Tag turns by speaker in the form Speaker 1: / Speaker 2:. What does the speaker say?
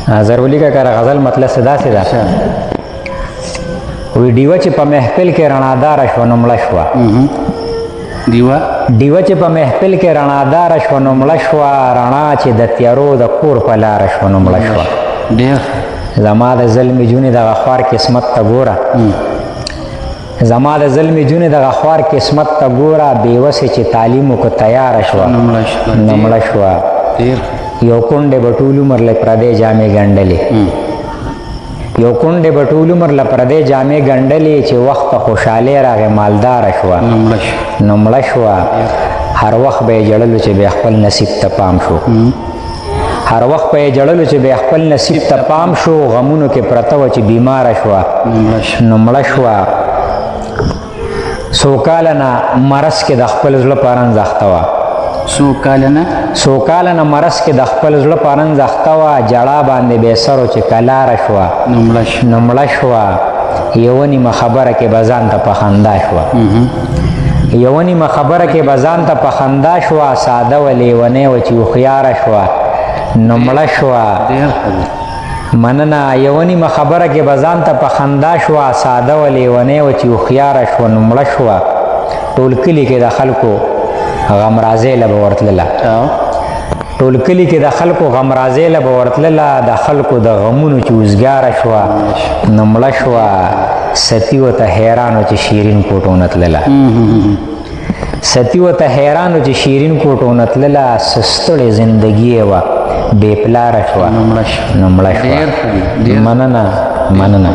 Speaker 1: ضرولی کا کار غزل مطلب صدا صدا وی ډیوه چې په محفل کې رڼادار شو نو مړه شوه ډیوه چې په محفل کې رڼادار شو نو مړه شوه رڼا چې د تیارو د کور په لاره شو نو مړه شوه زما د ظلمې جونې دغه خوار قسمت ته ګوره زما د ظلمې جونې دغه خوار قسمت ته ګوره بېوسې چې تعلیم وکړه تیاره شوه نو مړه شوه یو کونډې به ټول عمر له پردې جامې ګنډلې یو کونډې به ټول عمر له پردې جامې ګنډلې چې وخت په خوشحالۍ راغې مالداره شوه نو مړه شوه هر وخت به یې ژړلو چې بیا خپل نصیب ته پام شو هر وخت به یې ژړلو چې بیا خپل نصیب ته پام شو غمونو کې پرته وه چې بیماره شوه نو مړه شوه څو کاله نه مرض کې د خپل زړه په رنځ اخته وه څو کاله نه مرض کې د خپل زړه په رنځ اخته وه جړا باندې بې سرو چې کلاره شوه نو مړه شوه یوه نیمه خبره کې به ځان ته په خندا شوه یوه نیمه خبره کې به ځان ته په خندا شوه ساده وه لیونۍ وه چې هوښیاره شوه نو مړه شوه مننه یوه نیمه خبره کې به ځان ته په خندا شوه ساده وه لیونۍ وه چې هوښیاره شوه نو مړه شوه ټول کلي کې د خلکو غمرازۍ له به ورتلله ټول کلي کې د خلکو غمرازۍ له به ورتلله د خلکو د غمونو چې وزګاره شوه نو مړه شوه ستی ورته حیران و چې شیرین کوټونه تلله ستی ورته حیران و چې شیرین کوټونه تلله ستړې زندګي یې وه بې پلاره شوه نو مړه شوه مننه